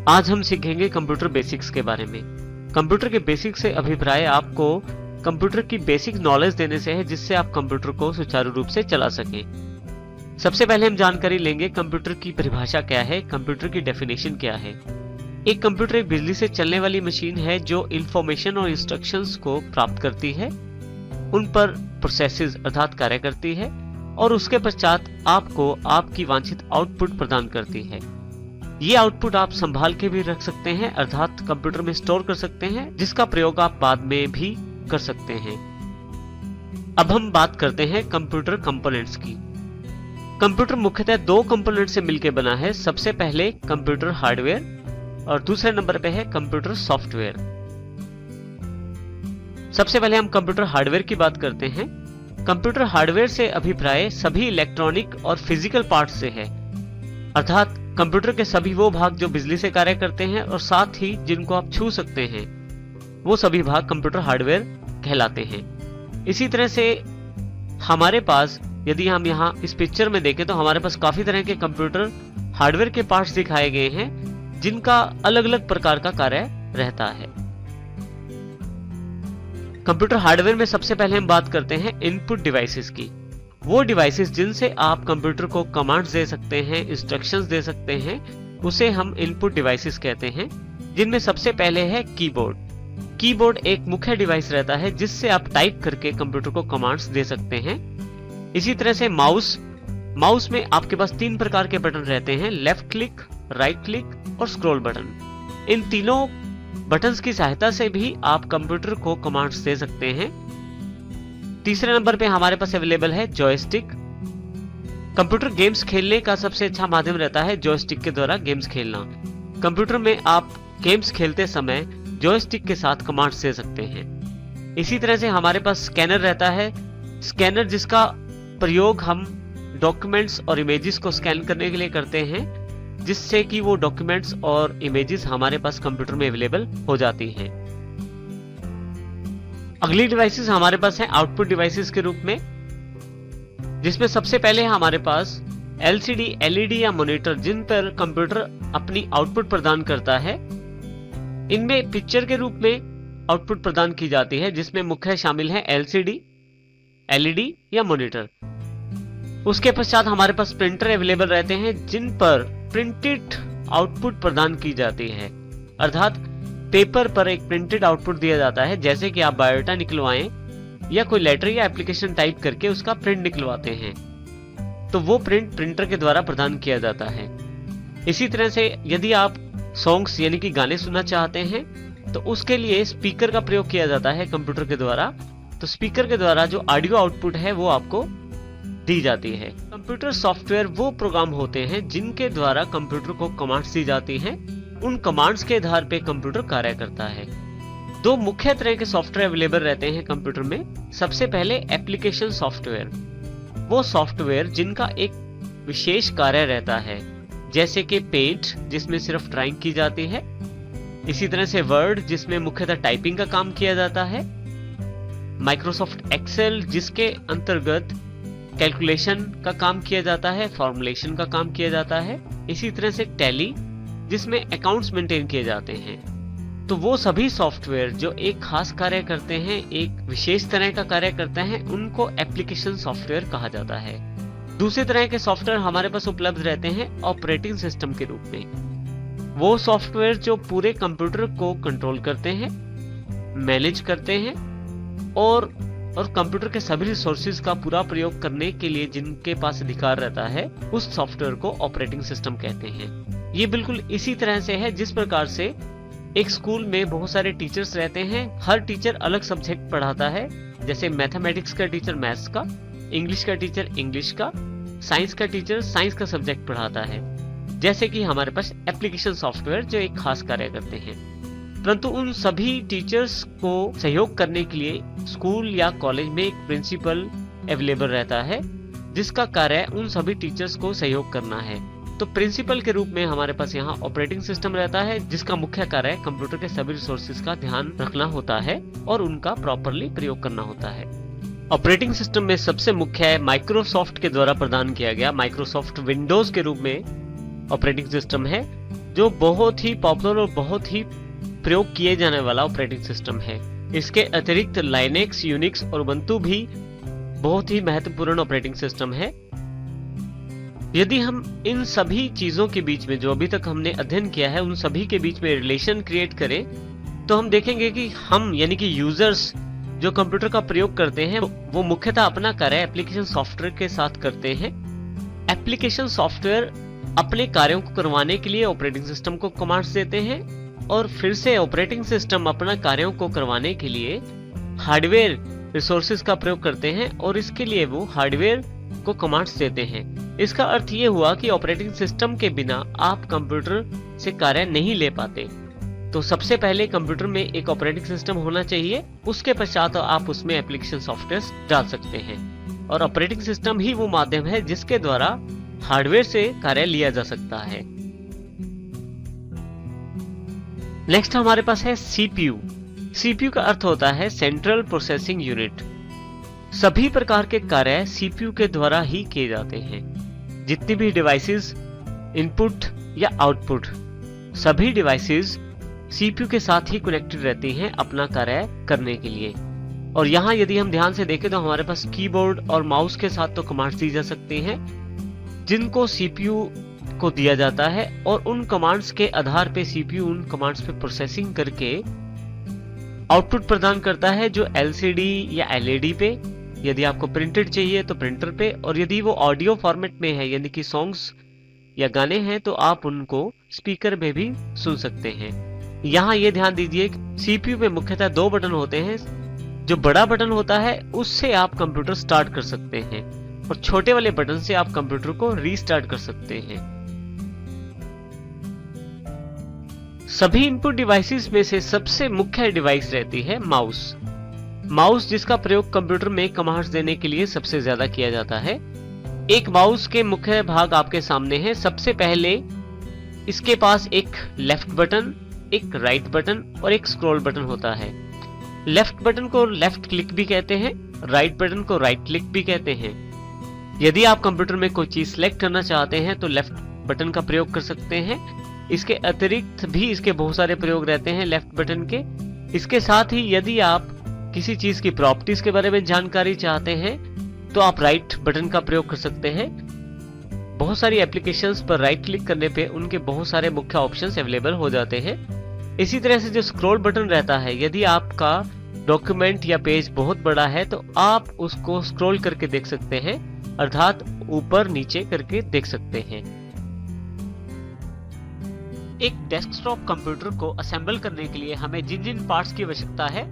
आज हम सीखेंगे कंप्यूटर बेसिक्स के बारे में। कंप्यूटर के बेसिक्स से अभिप्राय आपको कंप्यूटर की बेसिक नॉलेज देने से है, जिससे आप कंप्यूटर को सुचारू रूप से चला सकें। सबसे पहले हम जानकारी लेंगे कंप्यूटर की परिभाषा क्या है, कंप्यूटर की डेफिनेशन क्या है। एक कंप्यूटर एक बिजली से चलने वाली मशीन है जो इंफॉर्मेशन और इंस्ट्रक्शंस को प्राप्त करती है, उन पर प्रोसेसेस अर्थात कार्य करती है और उसके पश्चात आपको आपकी वांछित आउटपुट प्रदान करती है। ये आउटपुट आप संभाल के भी रख सकते हैं, अर्थात कंप्यूटर में स्टोर कर सकते हैं, जिसका प्रयोग आप बाद में भी कर सकते हैं। अब हम बात करते हैं कंप्यूटर कंपोनेंट्स की। कंप्यूटर मुख्यतः दो कंपोनेंट से मिलकर बना है। सबसे पहले कंप्यूटर हार्डवेयर और दूसरे नंबर पे है कंप्यूटर सॉफ्टवेयर। सबसे पहले हम कंप्यूटर हार्डवेयर की बात करते हैं। कंप्यूटर हार्डवेयर से अभिप्राय सभी इलेक्ट्रॉनिक और फिजिकल पार्ट से है, अर्थात कंप्यूटर के सभी वो भाग जो बिजली से कार्य करते हैं और साथ ही जिनको आप छू सकते हैं, वो सभी भाग कंप्यूटर हार्डवेयर कहलाते हैं। इसी तरह से हमारे पास, यदि हम यहाँ इस पिक्चर में देखें तो हमारे पास काफी तरह के कंप्यूटर हार्डवेयर के पार्ट्स दिखाए गए हैं, जिनका अलग अलग प्रकार का कार्य रहता है। कंप्यूटर हार्डवेयर में सबसे पहले हम बात करते हैं इनपुट डिवाइसेस की। वो डिवाइसेस जिनसे आप कंप्यूटर को कमांड्स दे सकते हैं, इंस्ट्रक्शंस दे सकते हैं, उसे हम इनपुट डिवाइसेस कहते हैं, जिनमें सबसे पहले है कीबोर्ड। कीबोर्ड एक मुख्य डिवाइस रहता है जिससे आप टाइप करके कंप्यूटर को कमांड्स दे सकते हैं। इसी तरह से माउस में आपके पास तीन प्रकार के बटन रहते हैं, लेफ्ट क्लिक, राइट क्लिक और स्क्रॉल बटन। इन तीनों बटन्स की सहायता से भी आप कंप्यूटर को कमांड्स दे सकते हैं। तीसरे नंबर पे हमारे पास अवेलेबल है जॉयस्टिक। कंप्यूटर गेम्स खेलने का सबसे अच्छा माध्यम रहता है जॉयस्टिक के द्वारा गेम्स खेलना। कंप्यूटर में आप गेम्स खेलते समय जॉयस्टिक के साथ कमांड्स दे सकते हैं। इसी तरह से हमारे पास स्कैनर रहता है। स्कैनर जिसका प्रयोग हम डॉक्यूमेंट्स और इमेजेस को स्कैन करने के लिए करते हैं, जिससे कि वो डॉक्यूमेंट्स और इमेजेस हमारे पास कंप्यूटर में अवेलेबल हो जाती हैं। अगली डिवाइसेस हमारे पास हैं आउटपुट डिवाइसेस के रूप में, जिसमें सबसे पहले हमारे पास एलसीडी, एलईडी या मॉनिटर, जिन पर कंप्यूटर अपनी आउटपुट प्रदान करता है। इनमें पिक्चर के रूप में आउटपुट प्रदान की जाती है, जिसमें मुख्य शामिल है एलसीडी, एलईडी या मॉनिटर। उसके पश्चात हमारे पास प्रिंटर अवेलेबल रहते हैं, जिन पर प्रिंटेड आउटपुट प्रदान की जाती है, अर्थात पेपर पर एक प्रिंटेड आउटपुट दिया जाता है। जैसे कि आप बायोडाटा निकलवाएं या कोई लेटर या एप्लीकेशन टाइप करके उसका प्रिंट निकलवाते हैं, तो वो प्रिंट प्रिंटर के द्वारा प्रदान किया जाता है। इसी तरह से यदि आप सॉन्ग्स यानी कि गाने सुनना चाहते हैं, तो उसके लिए स्पीकर का प्रयोग किया जाता है कंप्यूटर के द्वारा। तो स्पीकर के द्वारा जो ऑडियो आउटपुट है वो आपको दी जाती है। कंप्यूटर सॉफ्टवेयर वो प्रोग्राम होते हैं जिनके द्वारा कंप्यूटर को कमांड्स दी जाती हैं। उन कमांड्स के आधार पे कंप्यूटर कार्य करता है। दो मुख्य तरह के सॉफ्टवेयर अवेलेबल रहते हैं कंप्यूटर में। सबसे पहले एप्लीकेशन सॉफ्टवेयर, वो सॉफ्टवेयर जिनका एक विशेष कार्य रहता है, जैसे कि पेंट जिसमें सिर्फ ड्राइंग की जाती है। इसी तरह से वर्ड जिसमें मुख्यतः टाइपिंग का काम किया जाता है। माइक्रोसॉफ्ट एक्सेल जिसके अंतर्गत कैलकुलेशन का काम किया जाता है, फॉर्मुलेशन का काम किया जाता है। इसी तरह से टैली जिसमें अकाउंट्स मेंटेन किए जाते हैं। तो वो सभी सॉफ्टवेयर जो एक खास कार्य करते हैं, एक विशेष तरह का कार्य करते हैं, उनको एप्लीकेशन सॉफ्टवेयर कहा जाता है। दूसरे तरह के सॉफ्टवेयर हमारे पास उपलब्ध रहते हैं ऑपरेटिंग सिस्टम के रूप में। वो सॉफ्टवेयर जो पूरे कंप्यूटर को कंट्रोल करते हैं, मैनेज करते हैं और कंप्यूटर के सभी रिसोर्सेज का पूरा प्रयोग करने के लिए जिनके पास अधिकार रहता है, उस सॉफ्टवेयर को ऑपरेटिंग सिस्टम कहते हैं। ये बिल्कुल इसी तरह से है जिस प्रकार से एक स्कूल में बहुत सारे टीचर्स रहते हैं, हर टीचर अलग सब्जेक्ट पढ़ाता है। जैसे मैथमेटिक्स का टीचर मैथ्स का, इंग्लिश का टीचर इंग्लिश का, साइंस का टीचर साइंस का सब्जेक्ट पढ़ाता है। जैसे कि हमारे पास एप्लीकेशन सॉफ्टवेयर जो एक खास कार्य करते हैं। परंतु उन सभी टीचर्स को सहयोग करने के लिए स्कूल या कॉलेज में एक प्रिंसिपल अवेलेबल रहता है, जिसका कार्य उन सभी टीचर्स को सहयोग करना है। तो प्रिंसिपल के रूप में हमारे पास यहाँ ऑपरेटिंग सिस्टम रहता है, जिसका मुख्य कार्य कंप्यूटर के सभी रिसोर्सेज का ध्यान रखना होता है और उनका प्रॉपरली प्रयोग करना होता है। ऑपरेटिंग सिस्टम में सबसे मुख्य है माइक्रोसॉफ्ट के द्वारा प्रदान किया गया माइक्रोसॉफ्ट विंडोज के रूप में ऑपरेटिंग सिस्टम है। जो बहुत ही पॉपुलर और बहुत ही प्रयोग किए जाने वाला ऑपरेटिंग सिस्टम है। इसके अतिरिक्त लाइनेक्स, यूनिक्स और उबुंटू भी बहुत ही महत्वपूर्ण ऑपरेटिंग सिस्टम है। यदि हम इन सभी चीजों के बीच में जो अभी तक हमने अध्ययन किया है उन सभी के बीच में रिलेशन क्रिएट करें तो हम देखेंगे कि हम यानी कि यूजर्स जो कंप्यूटर का प्रयोग करते हैं वो मुख्यतः अपना कार्य एप्लीकेशन सॉफ्टवेयर के साथ करते हैं। एप्लीकेशन सॉफ्टवेयर अपने कार्यों को करवाने के लिए ऑपरेटिंग सिस्टम को कमांड्स देते हैं और फिर से ऑपरेटिंग सिस्टम अपना कार्यों को करवाने के लिए हार्डवेयर रिसोर्सेज का प्रयोग करते हैं और इसके लिए वो हार्डवेयर को कमांड्स देते हैं। इसका अर्थ ये हुआ कि ऑपरेटिंग सिस्टम के बिना आप कंप्यूटर से कार्य नहीं ले पाते। तो सबसे पहले कंप्यूटर में एक ऑपरेटिंग सिस्टम होना चाहिए, उसके पश्चात आप उसमें एप्लीकेशन सॉफ्टवेयर डाल सकते हैं और ऑपरेटिंग सिस्टम ही वो माध्यम है जिसके द्वारा हार्डवेयर से कार्य लिया जा सकता है। नेक्स्ट हमारे पास है सीपीयू। सीपीयू का अर्थ होता है सेंट्रल प्रोसेसिंग यूनिट। सभी प्रकार के कार्य सीपीयू के द्वारा ही किए जाते हैं। जितनी भी डिवाइसेस इनपुट या आउटपुट, सभी डिवाइसेस सीपीयू के साथ ही कनेक्टेड रहती हैं अपना कार्य करने के लिए। और यहाँ यदि हम ध्यान से देखें तो हमारे पास कीबोर्ड और माउस के साथ तो कमांड्स दी जा सकती हैं जिनको सीपीयू को दिया जाता है और उन कमांड्स के आधार पे सीपीयू उन कमांड्स पे प्रोसेसिंग करके आउटपुट प्रदान करता है, जो एलसीडी या एलईडी पे, यदि आपको प्रिंटेड चाहिए तो प्रिंटर पे, और यदि वो ऑडियो फॉर्मेट में है यानी कि सॉन्ग्स या गाने हैं तो आप उनको स्पीकर में भी सुन सकते हैं। यहाँ ये ध्यान दीजिए सीपीयू में मुख्यतः दो बटन होते हैं। जो बड़ा बटन होता है उससे आप कंप्यूटर स्टार्ट कर सकते हैं और छोटे वाले बटन से आप कंप्यूटर को रीस्टार्ट कर सकते हैं। सभी इनपुट डिवाइसेस में से सबसे मुख्य डिवाइस रहती है माउस। माउस जिसका प्रयोग कंप्यूटर में कमांड्स देने के लिए सबसे ज्यादा किया जाता है। एक माउस के मुख्य भाग आपके सामने हैं। सबसे पहले इसके पास एक लेफ्ट बटन, एक राइट बटन और एक स्क्रॉल बटन होता है। लेफ्ट बटन को लेफ्ट क्लिक भी कहते हैं, राइट बटन को राइट क्लिक भी कहते हैं। यदि आप कंप्यूटर में कोई चीज सिलेक्ट करना चाहते हैं तो लेफ्ट बटन का प्रयोग कर सकते हैं। इसके अतिरिक्त भी इसके बहुत सारे प्रयोग रहते हैं लेफ्ट बटन के। इसके साथ ही यदि आप किसी चीज की प्रॉपर्टीज के बारे में जानकारी चाहते हैं तो आप राइट बटन का प्रयोग कर सकते हैं। बहुत सारी एप्लीकेशंस पर राइट क्लिक करने पे उनके बहुत सारे मुख्य ऑप्शंस अवेलेबल हो जाते हैं। इसी तरह से जो स्क्रॉल बटन रहता है, यदि आपका डॉक्यूमेंट या पेज बहुत बड़ा है तो आप उसको स्क्रॉल करके देख सकते हैं, अर्थात ऊपर नीचे करके देख सकते हैं। एक डेस्कटॉप कंप्यूटर को असेंबल करने के लिए हमें जिन जिन पार्ट्स की आवश्यकता है,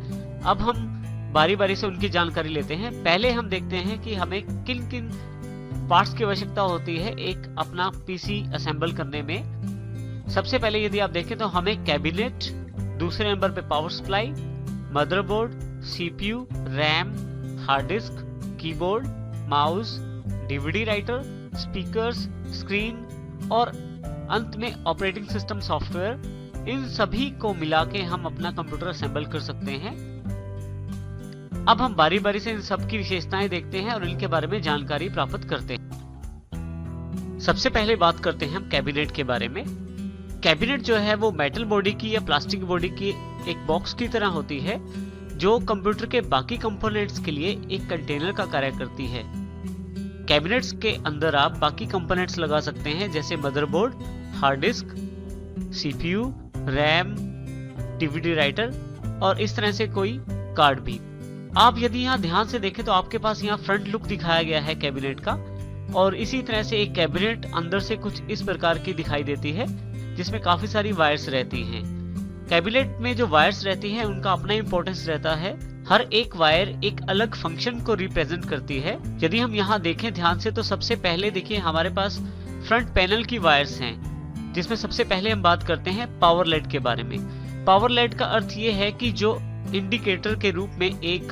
अब हम बारी बारी से उनकी जानकारी लेते हैं। पहले हम देखते हैं कि हमें किन किन पार्ट्स की आवश्यकता होती है एक अपना पीसी असेंबल करने में। सबसे पहले यदि आप देखें तो हमें कैबिनेट, दूसरे नंबर पे power supply, motherboard, CPU, RAM, hard disk, keyboard, mouse, DVD writer, speakers, screen और अंत में ऑपरेटिंग सिस्टम सॉफ्टवेयर, इन सभी को मिला के हम अपना कंप्यूटर असेंबल कर सकते हैं। अब हम बारी बारी से इन सब की विशेषताएं देखते हैं और इनके बारे में जानकारी प्राप्त करते हैं। सबसे पहले बात करते हैं हम कैबिनेट के बारे में। कैबिनेट जो है वो मेटल बॉडी की या प्लास्टिक बॉडी की एक बॉक्स की तरह होती है जो कंप्यूटर के बाकी कंपोनेंट्स के लिए एक कंटेनर का कार्य करती है। कैबिनेट्स के अंदर आप बाकी कंपोनेंट्स लगा सकते हैं जैसे motherboard, hard disk, CPU, RAM, DVD writer और इस तरह से कोई कार्ड भी। आप यदि यहाँ ध्यान से देखें तो आपके पास यहाँ फ्रंट लुक दिखाया गया है कैबिनेट का, और इसी तरह से एक कैबिनेट अंदर से कुछ इस प्रकार की दिखाई देती है जिसमें काफी सारी वायर्स रहती हैं। कैबिनेट में जो वायर्स रहती हैं उनका अपना इंपॉर्टेंस रहता है। हर एक वायर एक अलग फंक्शन को रिप्रेजेंट करती है। यदि हम यहाँ देखें ध्यान से तो सबसे पहले देखिए हमारे पास फ्रंट पैनल की वायर्स हैं, जिसमें सबसे पहले हम बात करते हैं पावर लेड के बारे में। पावर लेड का अर्थ ये है कि जो इंडिकेटर के रूप में एक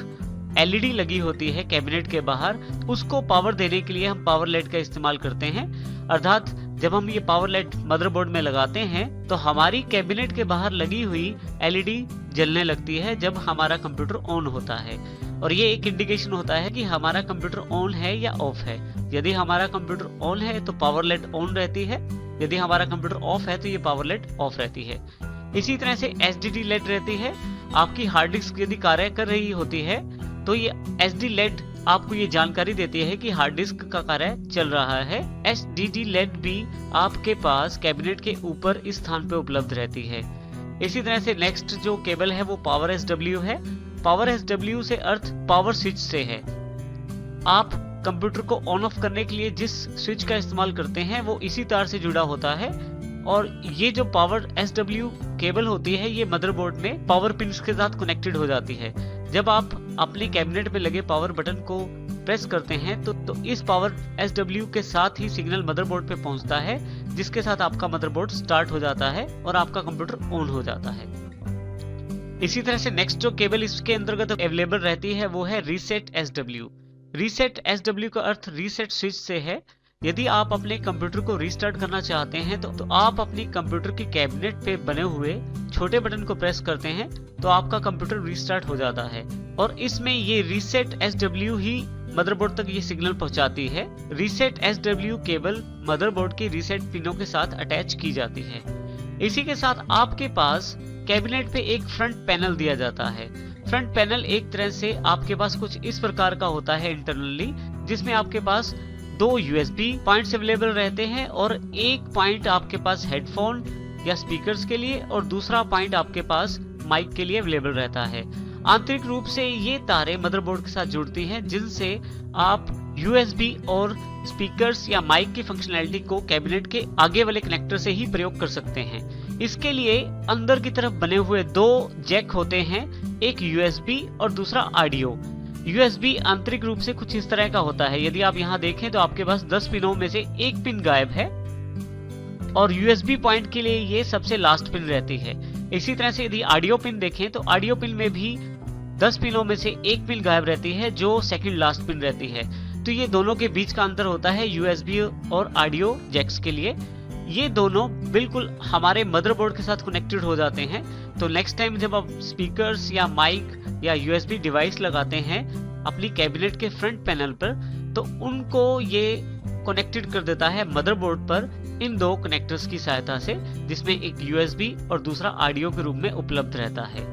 एलईडी लगी होती है कैबिनेट के बाहर, उसको पावर देने के लिए हम पावर लेड का इस्तेमाल करते हैं। अर्थात जब हम ये पावर लेड मदरबोर्ड में लगाते हैं तो हमारी कैबिनेट के बाहर लगी हुई एलईडी जलने लगती है जब हमारा कंप्यूटर ऑन होता है, और ये एक इंडिकेशन होता है कि हमारा कंप्यूटर ऑन है या ऑफ है। यदि हमारा कंप्यूटर ऑन है तो पावर लेड ऑन रहती है, यदि हमारा कंप्यूटर ऑफ है तो ये पावर लेड ऑफ रहती है। इसी तरह से एसडीडी लेड रहती है। आपकी हार्ड डिस्क यदि कार्य कर रही होती है तो ये एसडी लेड आपको ये जानकारी देती है कि हार्ड डिस्क का कार्य चल रहा है। एसडीडी लेड भी आपके पास कैबिनेट के ऊपर इस स्थान पे उपलब्ध रहती है। इसी तरह से नेक्स्ट जो केबल है वो पावर एसडब्ल्यू है। पावर एसडब्ल्यू से अर्थ पावर स्विच से है। आप कंप्यूटर को ऑन ऑफ करने के लिए जिस स्विच का इस्तेमाल करते हैं वो इसी तार से जुड़ा होता है। और ये जो पावर एसडब्ल्यू केबल होती है ये मदरबोर्ड में पावर पिन्स के साथ कनेक्टेड हो जाती है। जब आप अपने कैबिनेट में लगे पावर बटन को प्रेस करते हैं तो इस पावर एसडब्ल्यू के साथ ही सिग्नल मदरबोर्ड पे पहुंचता है, जिसके साथ आपका मदरबोर्ड स्टार्ट हो जाता है और आपका कंप्यूटर ऑन हो जाता है। इसी तरह से नेक्स्ट जो केबल इसके अंतर्गत अवेलेबल रहती है वो है रीसेट एसडब्ल्यू। रीसेट एसडब्ल्यू का अर्थ रीसेट स्विच से है। यदि आप अपने कंप्यूटर को रीस्टार्ट करना चाहते हैं तो आप अपनी कंप्यूटर के कैबिनेट पे बने हुए छोटे बटन को प्रेस करते हैं तो आपका कंप्यूटर रीस्टार्ट हो जाता है। और इसमें ये रीसेट एसडब्ल्यू ही मदरबोर्ड तक ये सिग्नल पहुंचाती है। रीसेट एसडब्ल्यू केबल मदरबोर्ड की रीसेट पिनों के साथ अटैच की जाती है। इसी के साथ आपके पास कैबिनेट पे एक फ्रंट पैनल दिया जाता है। फ्रंट पैनल एक तरह से आपके पास कुछ इस प्रकार का होता है इंटरनली, जिसमें आपके पास 2 यूएसबी पॉइंट्स अवेलेबल रहते हैं और एक पॉइंट आपके पास हेडफोन या स्पीकर्स के लिए और दूसरा पॉइंट आपके पास माइक के लिए अवेलेबल रहता है। आंतरिक रूप से ये तारे मदरबोर्ड के साथ जुड़ती हैं, जिनसे आप यूएसबी और स्पीकर्स या माइक की फंक्शनैलिटी को कैबिनेट के आगे वाले कनेक्टर से ही प्रयोग कर सकते हैं। इसके लिए अंदर की तरफ बने हुए 2 जैक होते हैं, एक यूएसबी और दूसरा ऑडियो। यूएसबी आंतरिक रूप से कुछ इस तरह का होता है। यदि आप यहाँ देखें तो आपके पास 10 पिनों में से एक पिन गायब है और यूएसबी पॉइंट के लिए ये सबसे लास्ट पिन रहती है। इसी तरह से यदि ऑडियो पिन देखें तो ऑडियो पिन में भी 10 पिनों में से एक पिन गायब रहती है जो सेकंड लास्ट पिन रहती है। तो ये दोनों के बीच का अंतर होता है यूएसबी और ऑडियो जैक्स के लिए। ये दोनों बिल्कुल हमारे मदरबोर्ड के साथ कनेक्टेड हो जाते हैं। तो नेक्स्ट टाइम जब आप स्पीकर्स या माइक या यूएसबी डिवाइस लगाते हैं अपनी कैबिनेट के फ्रंट पैनल पर तो उनको ये कनेक्टेड कर देता है मदरबोर्ड पर इन 2 कनेक्टर्स की सहायता से, जिसमें एक यूएसबी और दूसरा ऑडियो के रूप में उपलब्ध रहता है।